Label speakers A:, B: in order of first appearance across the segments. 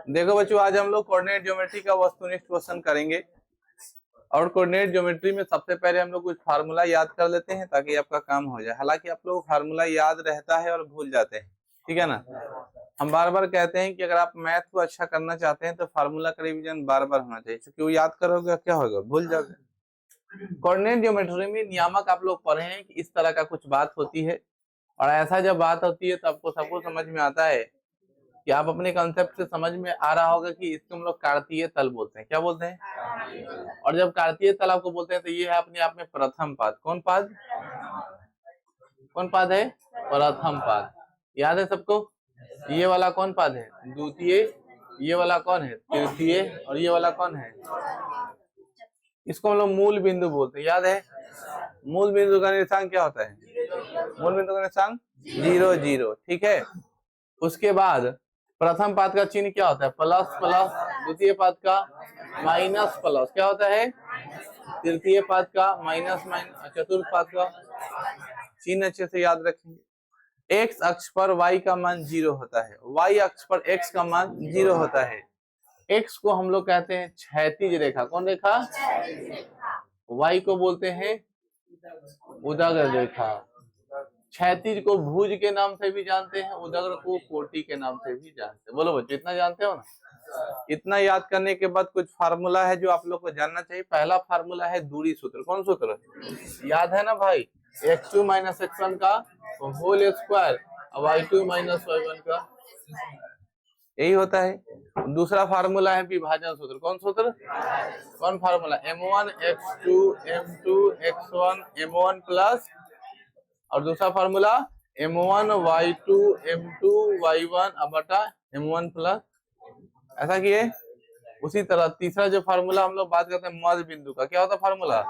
A: देखो बच्चों, आज हम लोग कोऑर्डिनेट ज्योमेट्री का वस्तुनिष्ठ क्वेश्चन करेंगे। और कोऑर्डिनेट ज्योमेट्री में सबसे पहले हम लोग कुछ फार्मूला याद कर लेते हैं ताकि आपका काम हो जाए। हालांकि आप लोग फार्मूला याद रहता है और भूल जाते हैं, ठीक है ना। हम बार बार कहते हैं कि अगर आप मैथ को अच्छा करना चाहते हैं तो फार्मूला का रिवीजन बार बार होना चाहिए, क्योंकि वो याद करोगे क्या होगा, भूल जाओगे। कोऑर्डिनेट ज्योमेट्री में नियामक आप लोग पढ़े हैं कि इस तरह का कुछ बात होती है, और ऐसा जब बात होती है तो आपको सबको समझ में आता है कि आप अपने कंसेप्ट से समझ में आ रहा होगा कि इसको हम लोग कार्तीय तल बोलते हैं। क्या बोलते हैं? और जब कार्तीय तल आपको बोलते हैं तो ये है अपने आप में प्रथम पाद। कौन पाद? कौन पाद है? प्रथम पाद। याद है सबको? ये वाला कौन पाद है? द्वितीय। ये वाला कौन है? तृतीय। और ये वाला कौन है? इसको हम लोग मूल बिंदु बोलते हैं। याद है? मूल बिंदु का निशान क्या होता है? मूल बिंदु का निशान 0 0, ठीक है। उसके बाद प्रथम पाद का चिन्ह क्या होता है? Plus plus. द्वितीय पाद का माइनस प्लस। क्या होता है? तृतीय पाद का माइनस माइनस। चतुर्थ पाद का चिन्ह अच्छे से याद रखेंगे। एक्स अक्ष पर y का मान 0 होता है, y अक्ष पर x का मान 0 होता है। x को हम लोग कहते हैं क्षैतिज रेखा। कौन रेखा? y को बोलते हैं उदग्र रेखा। क्षैतिज को भुज के नाम से भी जानते हैं, उदग्र को कोटि के नाम से भी जानते हैं। बोलो बच्चों, इतना जानते हो ना? इतना याद करने के बाद कुछ फार्मूला है जो आप लोग को जानना चाहिए। पहला फार्मूला है दूरी सूत्र। कौन सूत्र? याद है ना भाई? x2 - x1 का होल स्क्वायर, y2 - y1 का, यही होता है। दूसरा फार्मूला है विभाजन सूत्र। कौन सूत्र? कौन formula? m1 x2 m2 x1 m1 plus, और दूसरा formula m1 y2 m2 y1 बटा m1 प्लस। ऐसा किए। उसी तरह तीसरा जो फार्मूला हम लोग बात करते हैं मध्य बिंदु का, क्या होता है formula?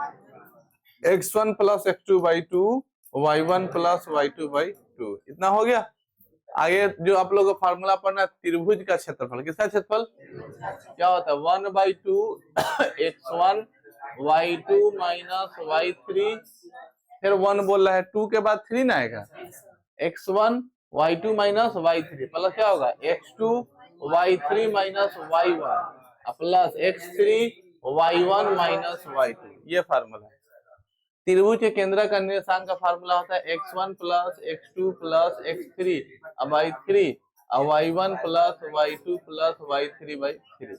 A: x1 plus x2/2 y1 plus y2/2। इतना हो गया। आगे जो आप लोगों को फार्मूला पढ़ना है त्रिभुज का क्षेत्रफल। किसका क्षेत्रफल? क्या होता है? 1/2 x1 y2 माइनस y3। फिर 1 बोल रहा है, 2 के बाद 3 ना आएगा। x1 y2 minus y3 plus क्या होगा? x2 y3 minus y1 plus x3 y1 minus y2। ये फार्मूला है। त्रिभुज के केंद्र का निर्देशांक का फार्मूला होता है x1 plus x2 plus x3 y3 y1 plus y2 plus y3/3।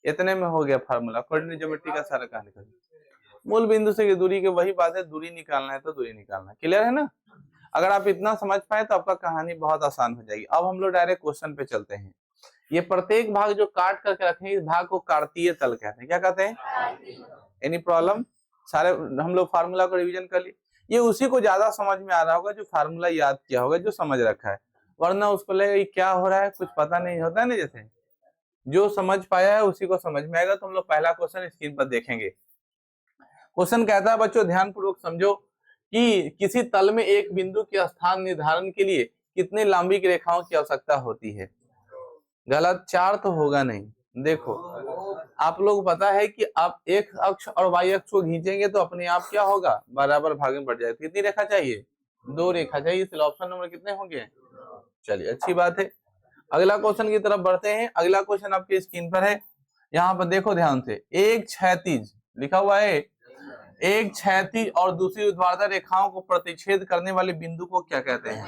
A: इतने में हो गया फार्मूला। कोऑर्डिनेट ज्योमेट्री का सारा कहानी। मूल बिंदु से दूरी की वही बात है, दूरी निकालना है तो दूरी निकालना है। क्लियर है ना? अगर आप इतना समझ पाए तो आपका कहानी बहुत आसान हो जाएगी। अब हम लोग डायरेक्ट क्वेश्चन पे चलते हैं। ये प्रत्येक भाग जो काट करके रखे हैं, इस भाग को कार्तीय तल कहते हैं। क्या कहते हैं? Any problem? सारे हम लोग फार्मूला को रिवीजन कर लिए। ये उसी को ज्यादा समझ में आ रहा होगा जो फार्मूला याद किया होगा, जो समझ रखा है, वरना उसको लगेगा क्या हो रहा है, कुछ पता नहीं होता है ना। जैसे जो समझ पाया है उसी को समझ में आएगा। तो हम लोग पहला क्वेश्चन स्क्रीन पर देखेंगे। क्वेश्चन कहता है बच्चों ध्यान पूर्वक समझो कि किसी तल में एक बिंदु के स्थान निर्धारण के लिए कितनी लंबी रेखाओं की आवश्यकता होती है? गलत, 4 तो होगा नहीं। देखो, आप लोग पता है कि आप एक अक्ष और y अक्ष को खींचेंगे तो अपने आप क्या होगा? बराबर भाग में बढ़ जाएगा। कितनी रेखा चाहिए? 2 रेखा चाहिए। इसलिए ऑप्शन नंबर कितने होंगे? चलिए, अच्छी बात है। अगला क्वेश्चन की तरफ बढ़ते हैं। अगला क्वेश्चन आपके स्क्रीन पर है। यहाँ पर देखो ध्यान से। एक क्षैतिज लिखा हुआ है। एक क्षैतिज और दूसरी ऊर्ध्वाधर रेखाओं को प्रतिच्छेद करने वाले बिंदु को क्या कहते हैं?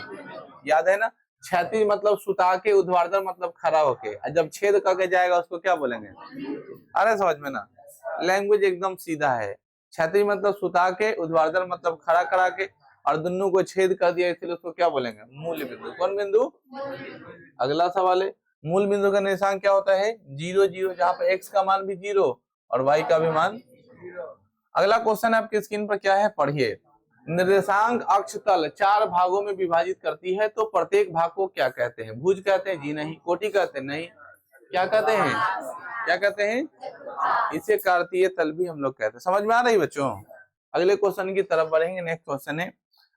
A: याद है ना? क्षैतिज मतलब सुता के, ऊर्ध्वाधर मतलब खड़ा होके। जब छेद करके जाएगा उसको क्या बोलेंगे? अरे समझ में ना, लैंग्वेज एकदम सीधा है। क्षैतिज मतलब सुता के, ऊर्ध्वाधर मतलब खड़ा करा के, और दोनों को छेद कर दिया, इसलिए उसको क्या बोलेंगे? मूल बिंदु। कौन बिंदु? अगला सवाल है, मूल बिंदु का निशान क्या होता है? 0 0, जहाँ पे x का मान भी 0 और y का भी मान 0। अगला क्वेश्चन आपके स्क्रीन पर क्या है, पढ़िए। निर्देशांक अक्ष तल 4 भागों में विभाजित करती है, तो प्रत्येक भाग को क्या कहते हैं? भुज कहते हैं? जी नहीं। कोटि कहते हैं? नहीं। क्या कहते हैं? क्या कहते हैं? इसे कार्तीय तल भी हम लोग कहते हैं। समझ में आ रही बच्चों? अगले क्वेश्चन की तरफ बढ़ेंगे। नेक्स्ट क्वेश्चन है,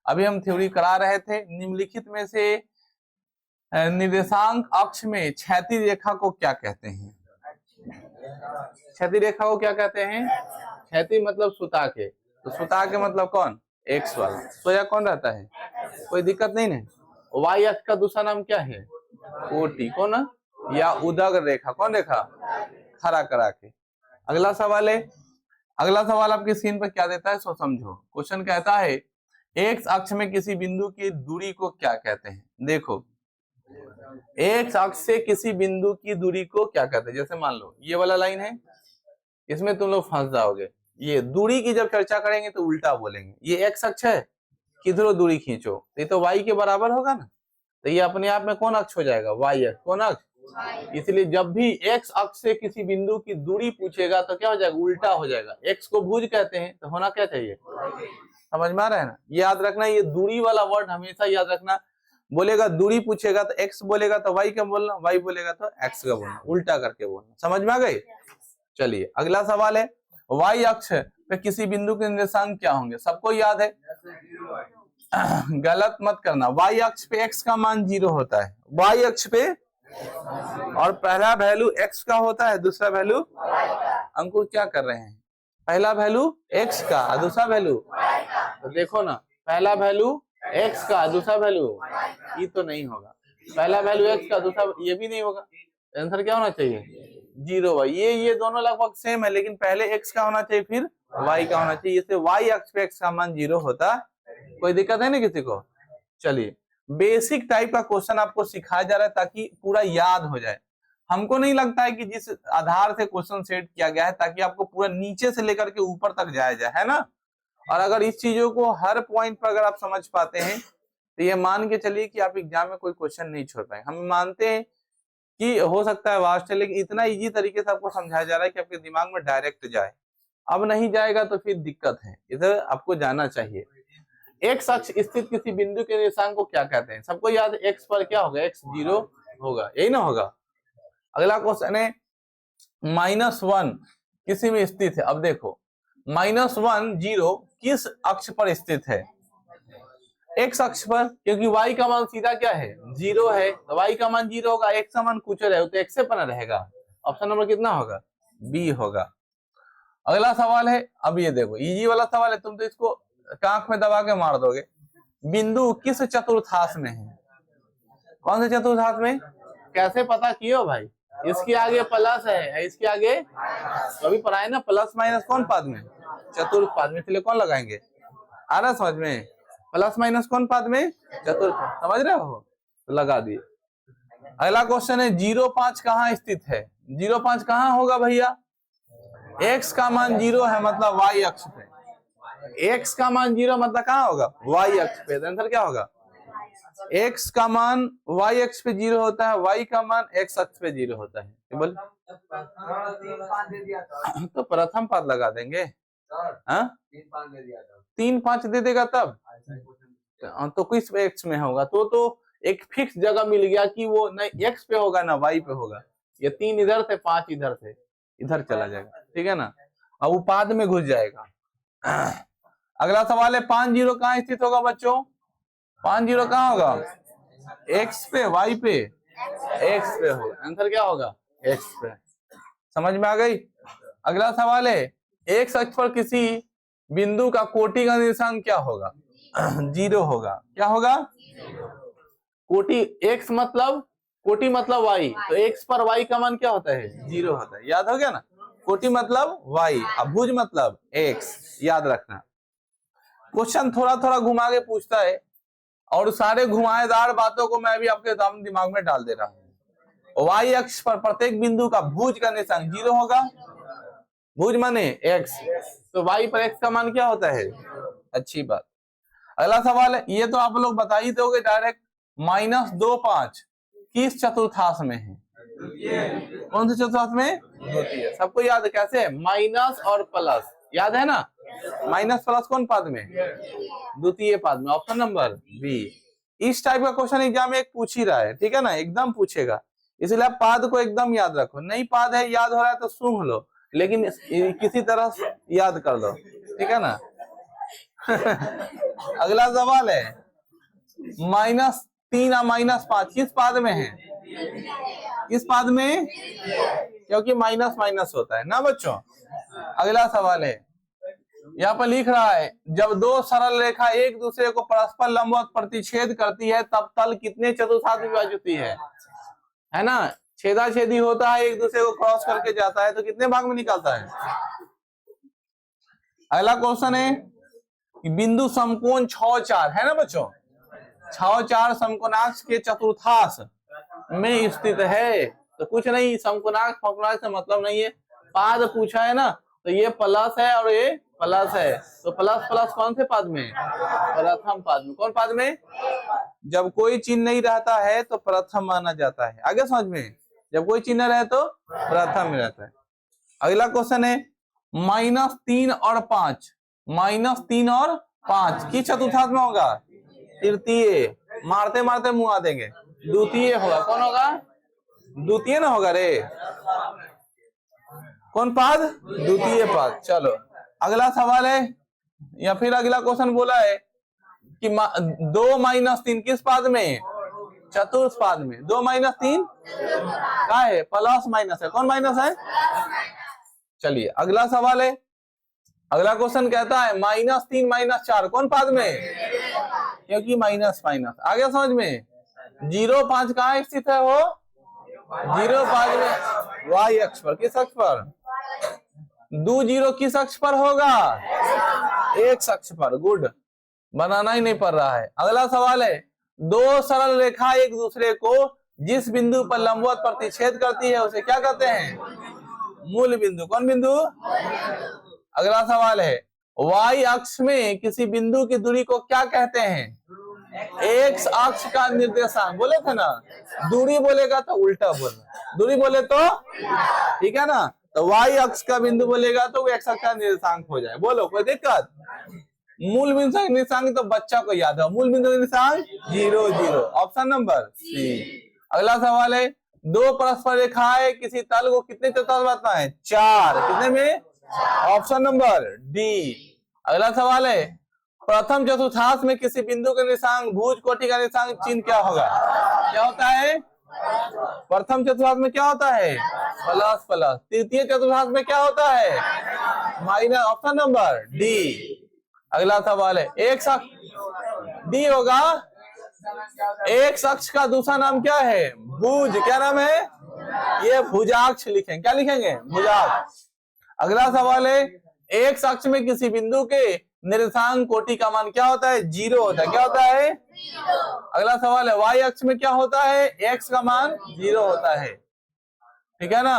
A: अभी हम थ्योरी करा रहे थे, निम्नलिखित में से निर्देशांक अक्ष में क्षैतिज रेखा को क्या कहते हैं? क्षैतिज रेखा को क्या कहते हैं? क्षैतिज मतलब सुता के, तो सुता के मतलब कौन? एक्स वाला। सोया कौन रहता है? कोई दिक्कत नहीं है। वाई अक्ष का दूसरा नाम क्या है? कोटि। कौन? या उदग रेखा, कौन रेखा, खड़ा करा के। अगला सवाल है, अगला सवाल आपकी स्क्रीन पर क्या देता है सो समझो। क्वेश्चन कहता है एक्स अक्ष में किसी बिंदु की दूरी को क्या कहते हैं। देखो एक्स अक्ष से किसी बिंदु की दूरी को क्या कहते हैं। जैसे मान लो ये वाला लाइन है, इसमें तुम लोग फंस जाओगे। ये दूरी की जब चर्चा करेंगे तो उल्टा बोलेंगे। ये एक्स अक्ष है, किधरों दूरी खींचो, ये तो वाई के बराबर होगा ना, तो ये अपने आप में कौन अक्ष हो जाएगा, वाई अक्ष। कौन अक्ष, इसलिए जब भी एक्स अक्ष से किसी बिंदु की दूरी पूछेगा तो क्या हो जाएगा, उल्टा हो जाएगा। एक्स को भुज कहते हैं तो होना क्या चाहिए, समझ में आ रहा है ना। याद रखना, ये दूरी वाला वर्ड हमेशा याद रखना। बोलेगा दूरी पूछेगा तो एक्स बोलेगा तो वाई का बोलना, वाई बोलेगा तो एक्स का बोलना, उल्टा करके बोलना। समझ में आ गई। चलिए अगला सवाल है, वाई अक्ष पे किसी बिंदु के निर्देशांक क्या होंगे। सबको याद है, गलत मत करना। वाई अक्ष पे एक्स का मान 0 होता है, वाई अक्ष पे, और पहला वैल्यू एक्स का होता है, दूसरा वैल्यू, अंकुर क्या कर रहे हैं, पहला वैल्यू एक्स का और दूसरा वैल्यू, तो देखो ना पहला वैल्यू एक्स का दूसरा वैल्यू, ये तो नहीं होगा। पहला वैल्यू एक्स का दूसरा, ये भी नहीं होगा। आंसर क्या होना चाहिए, 0 वाई। ये दोनों लगभग सेम है, लेकिन पहले एक्स का होना चाहिए फिर वाई का होना चाहिए। इससे वाई अक्ष पे एक्स का मान 0 होता। कोई दिक्कत है ना किसी को। चलिए बेसिक टाइप का क्वेश्चन आपको सिखाया जा रहा है ताकि पूरा याद हो जाए। हमको नहीं लगता है कि जिस आधार से क्वेश्चन सेट किया गया है ताकि आपको पूरा नीचे से लेकर के ऊपर तक जाया जाए, है ना। और अगर इस चीजों को हर पॉइंट पर अगर आप समझ पाते हैं तो ये मान के चलिए कि आप एग्जाम में कोई क्वेश्चन नहीं छोड़ पाए। हम मानते हैं कि हो सकता है वास्ट है, लेकिन इतना इजी तरीके से आपको समझाया जा रहा है कि आपके दिमाग में डायरेक्ट जाए। अब नहीं जाएगा तो फिर दिक्कत है, इधर आपको जाना चाहिए। एक्स अक्ष स्थित किसी बिंदु के निर्देशांक को क्या कहते हैं। सबको याद है एक्स पर क्या होगा, एक्स 0 होगा, यही ना होगा। अगला क्वेश्चन है -1 किसी में स्थित है। अब देखो -1 0 किस अक्ष पर स्थित है, एक्स अक्ष पर, क्योंकि y का मान सीधा क्या है 0 है, तो y का मान 0 होगा, x का मान कुछ रहे तो x से बना रहेगा। ऑप्शन नंबर कितना होगा, बी होगा। अगला सवाल है, अब ये देखो इजी वाला सवाल है, तुम तो इसको आंख में दबा के मार दोगे। बिंदु किस चतुर्थांश में है, कौन से चतुर्थांश में, कैसे पता कियो भाई, इसके आगे प्लस है, इसके आगे तो अभी पढ़ाए ना, प्लस माइनस कौन पाद में, चतुर्थ पाद में, इसलिए कौन लगाएंगे, आ रहा समझ में, प्लस माइनस कौन पाद में, चतुर्थ, समझ रहे हो, तो लगा दिए। अगला क्वेश्चन है 0,5 कहाँ स्थित है। 0,5 कहाँ होगा भैया, x का मान 0 है मतलब y अक्ष पे, x का मान 0 मतलब कहाँ होगा, y अक्ष पे। आंसर क्या होगा, x का मान y अक्ष पे 0 होता है, y का मान x अक्ष पे 0 होता है। बोल तो प्रथम पाद लगा देंगे, 3,5 दे देगा तब तो किस x में होगा, तो एक फिक्स जगह मिल गया कि वो न x पे होगा ना y पे होगा। ये 3 इधर से 5 इधर से, इधर चला जाएगा, ठीक है ना, अब उपाद में घुस जाएगा। अगला सवाल है 5,0 कहाँ स्थित होगा बच्चों, 5,0 कहाँ होगा, x पे, y पे, x पे होगा। आंसर क्या होगा, x पे। समझ में आ गई। अगला सवाल है x अक्ष पर किसी बिंदु का कोटि का निर्देशांक क्या होगा, 0 होगा। क्या होगा, कोटि, x मतलब कोटि मतलब y, तो x पर y का मान क्या होता है, 0 होता है। याद हो गया ना, कोटि मतलब y, अभुज मतलब x, याद रखना। क्वेश्चन थोड़ा थोड़ा घुमा के पूछता है और सारे घुमाएदार बातों को मैं भी आपके दिमाग में डाल दे रहा हूँ। y अक्ष पर प्रत्येक बिंदु का भुज का निर्देशांक 0 होगा, भुज माने x, तो y पर x का मान क्या होता है, अच्छी बात। अगला सवाल है, ये तो आप लोग बता ही दोगे डायरेक्ट, -2,5 किस चतुर्थांश में है, कौन से चतुर्थांश में, द्वितीय। सबको याद है कैसे है, माइनस और प्लस, याद है ना, माइनस प्लस कौन पाद में, द्वितीय पाद में। Option number B. इस टाइप का क्वेश्चन एग्जाम में एक पूछ ही रहा है, ठीक है ना, एकदम पूछेगा, इसलिए आप पाद को एकदम याद रखो। नहीं पाद है याद हो रहा है तो सूंघ लो, लेकिन किसी तरह याद कर लो, ठीक है ना। अगला सवाल है -3 और -5 किस पाद में है, किस पाद में, क्योंकि माइनस माइनस होता है ना बच्चों। अगला सवाल है, यहाँ पर लिख रहा है जब दो सरल रेखा एक दूसरे को परस्पर लंबवत प्रतिच्छेद करती है तब तल कितने चतुर्थांश में विभाजित होती है ना, छेदा छेदी होता है, एक दूसरे को क्रॉस करके जाता है, तो कितने भाग में निकलता है? अगला क्वेश्चन है कि बिंदु समकोण 6 4 है ना बच्चों, 6 4 समकोणाक्ष के चतुर्थांश में स्थित है। तो कुछ नहीं, समकोणाक्ष समकोणाक्ष से मतलब नहीं है, पाद पूछा है ना, तो ये प्लस है और ये प्लस है, तो प्लस प्लस कौन से पाद में? प्रथम पाद में। कौन पाद में? जब कोई चिन्ह नहीं रहता है तो प्रथम माना जाता है। आगे समझ में, जब कोई चिन्ह रहे तो प्रथम में रहता है। अगला क्वेश्चन है -3 और 5, -3 और 5 किस चतुर्थांश में होगा? तृतीय। मारते मारते मुंह आ देंगे, द्वितीय होगा। कौन होगा? द्वितीय ना होगा रे, कौन पाद? द्वितीय पाद। चलो अगला सवाल है, या फिर अगला क्वेश्चन बोला है कि 2 - 3 किस पाद में? चतुर्थ पाद में। 2 - 3 क्या है? प्लस माइनस है। कौन माइनस है? चलिए अगला सवाल है, अगला क्वेश्चन कहता है -3 - 4 कौन पाद में? क्योंकि माइनस माइनस। आगे समझ में, 0 5 कहाँ स्थित है? वो 0 5 में वाई अक्ष पर। किस अक्ष पर? 2 0 किस अक्ष पर होगा? एक्स अक्ष पर। गुड, बनाना ही नहीं पड़ रहा है। अगला सवाल है, 2 सरल रेखा एक दूसरे को जिस बिंदु पर लंबवत प्रतिच्छेद करती है उसे क्या कहते हैं? मूल बिंदु। कौन बिंदु? अगला सवाल है, वाई अक्ष में किसी बिंदु की दूरी को क्या कहते हैं? एक्स अक्ष का निर्देशांक। बोले थे ना, दूरी बोलेगा तो उल्टा बोलना, दूरी बोले तो ठीक है ना, तो वाई अक्ष का बिंदु बोलेगा तो वो एक्स अक्ष का निर्देशांक हो जाए। बोलो कोई दिक्कत? मूल बिंदु का निर्देशांक तो बच्चा को याद है, मूल बिंदु का निर्देशांक 0 0। Option number C. अगला सवाल है, 2 परस्पर रेखाएं किसी तल को कितने चतुर्थांश बताना है? 4। कितने में? Option number D. अगला सवाल है, प्रथम चतुर्थांश में किसी बिंदु का निर्देशांक भुज कोटि का निर्देशांक चिन्ह क्या होगा? क्या होता है? प्रथम चतुर्थांश में क्या होता है? Plus plus. तृतीय चतुर्थांश में क्या होता है? माइनस। Option number D. अगला सवाल है, एक्स अक्ष डी होगा। एक्स अक्ष का दूसरा नाम क्या है? भुज। क्या नाम है? ये भुजाक्ष लिखेंगे। क्या लिखेंगे? भुजाक्ष। अगला सवाल है, एक्स अक्ष में किसी बिंदु के निर्देशांक कोटि का मान क्या होता है? 0 होता है। क्या होता है? अगला सवाल है, वाई अक्ष में क्या होता है? एक्स का मान 0 होता है। ठीक है ना।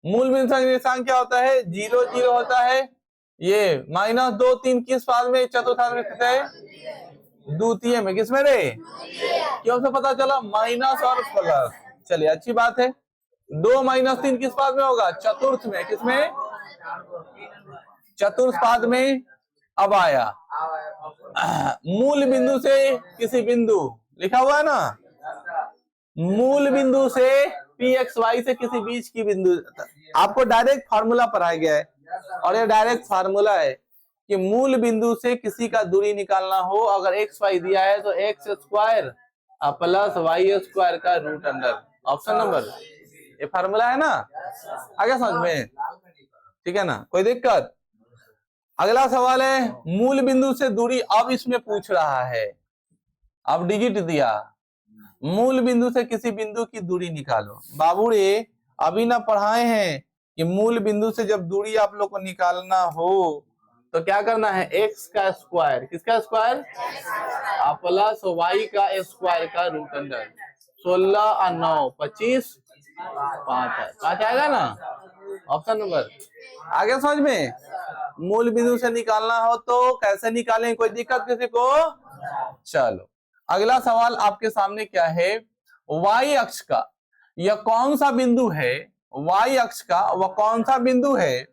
A: मूल बिंदु का निर्देशांक क्या होता है? 0 0 होता है। ये -2 3 किस पाद में? चतुर्थांश में स्थित है? द्वितीय में। किसमें रे? क्यों से पता चला? माइनस और प्लस। चलिए अच्छी बात है। 2 - 3 किस पाद में होगा? चतुर्थ में। किसमें? चतुर्थ पाद में। अब आया मूल बिंदु से किसी बिंदु, लिखा हुआ है ना, मूल बिंदु से pxy से किसी बीच की बिंदु। आपको डायरेक्ट फार्मूला पढ़ाया गया है, और ये डायरेक्ट फार्मूला है कि मूल बिंदु से किसी का दूरी निकालना हो, अगर एक्स वाई दिया है तो x² प्लस y² का रूट अंडर। ऑप्शन नंबर, ये फार्मूला है ना। आगे समझ में, ठीक है ना, कोई दिक्कत? अगला सवाल है, मूल बिंदु से दूरी। अब इसमें पूछ रहा है, अब डिजिट दिया, मूल बिंदु से किसी बिंदु की दूरी निकालो। बाबू रे अभी ना पढ़ाए हैं कि मूल बिंदु से जब दूरी आप लोग को निकालना हो तो क्या करना है? x का स्क्वायर। किसका स्क्वायर? प्लस y का स्क्वायर का रूट अंडर। 16 और 9 25 5 है, 5 आएगा ना। Option number. आगे समझ में, मूल बिंदु से निकालना हो तो कैसे निकालें? कोई दिक्कत किसी को? चलो अगला सवाल आपके सामने क्या है, y अक्ष का यह कौन सा बिंदु है? y अक्ष का वह कौन सा बिंदु है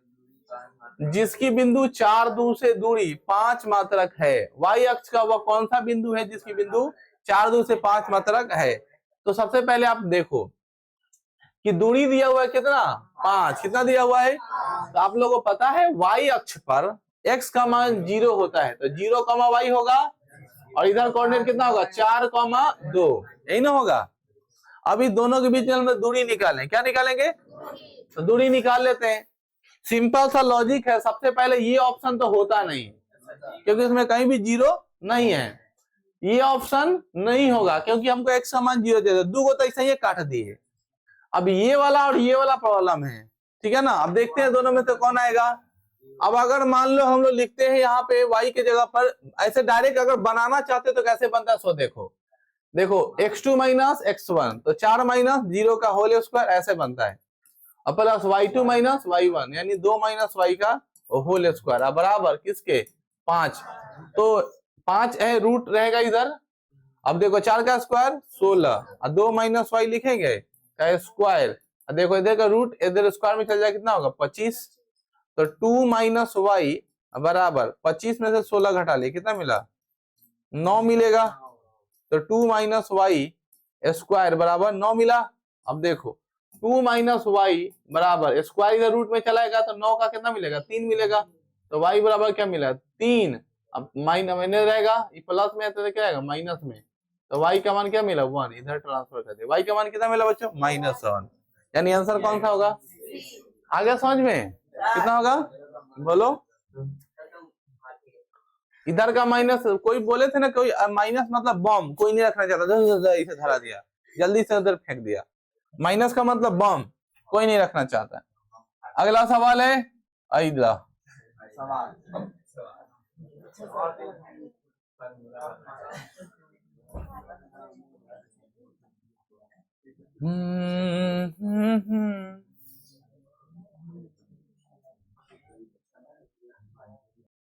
A: जिसकी बिंदु 4 दूर से दूरी 5 मात्रक है? y अक्ष का वह कौन सा बिंदु है जिसकी बिंदु 4 दूर से 5 मात्रक है? तो सबसे पहले आप देखो कि दूरी दिया हुआ है कितना? 5। कितना दिया हुआ है? तो आप लोगों को पता है y अक्ष पर x का मान 0 होता है, तो 0, y होगा, और इधर कोऑर्डिनेट कितना होगा? 4, 2। यही ना होगा। अभी दोनों के बीच में दूरी निकालें। क्या निकालेंगे? तो दूरी निकाल लेते हैं। सिंपल सा लॉजिक है। सबसे पहले ये ऑप्शन तो होता नहीं, क्योंकि इसमें कहीं भी 0 नहीं है। ये ऑप्शन नहीं होगा क्योंकि हमको x का मान 0 दे दो, 2 को तो ऐसे ही काट दिए। अब ये वाला और ये वाला प्रॉब्लम है, ठीक है ना। अब देखते हैं दोनों में से कौन आएगा। अब अगर मान लो हम लोग लिखते हैं यहाँ पे y के जगह पर, ऐसे डायरेक्ट अगर बनाना चाहते तो कैसे बनता है, सो देखो x2 माइनस x1 तो 4 माइनस 0 का होल स्क्वायर ऐसे बनता है, और प्लस y2 माइनस y1 यानी 2 माइनस y का होल स्क्वायर बराबर किसके 5। तो 5 है रूट रहेगा इधर। अब देखो 4 का स्क्वायर 16 और 2 माइनस y लिखेंगे का स्क्वायर, देखो इधर का रूट इधर स्क्वायर में चल जाए कितना होगा 25। तो 2 माइनस y बराबर 25 में से 16 घटा ले कितना मिला 9 मिलेगा। तो 2 माइनस y स्क्वायर बराबर 9 मिला। अब देखो 2 माइनस y बराबर स्क्वायर इधर रूट में चलाएगा तो 9 का कितना मिलेगा 3 मिलेगा। तो y बराबर क्या मिला 3। अब माइनस में रहेगा ये प्लस में तो क्या आएगा माइनस में, तो y का मान क्या मिला 1, इधर ट्रांसफर कर दे। y का मान कितना मिला बच्चों -1, यानी आंसर कौन सा होगा। आ गया समझ में कितना होगा बोलो। इधर का माइनस कोई बोले थे ना, कोई माइनस मतलब बम कोई नहीं रखना चाहता, इसे धरा दिया जल्दी से उधर फेंक दिया। माइनस का मतलब बम कोई नहीं रखना चाहता। अगला सवाल है अगला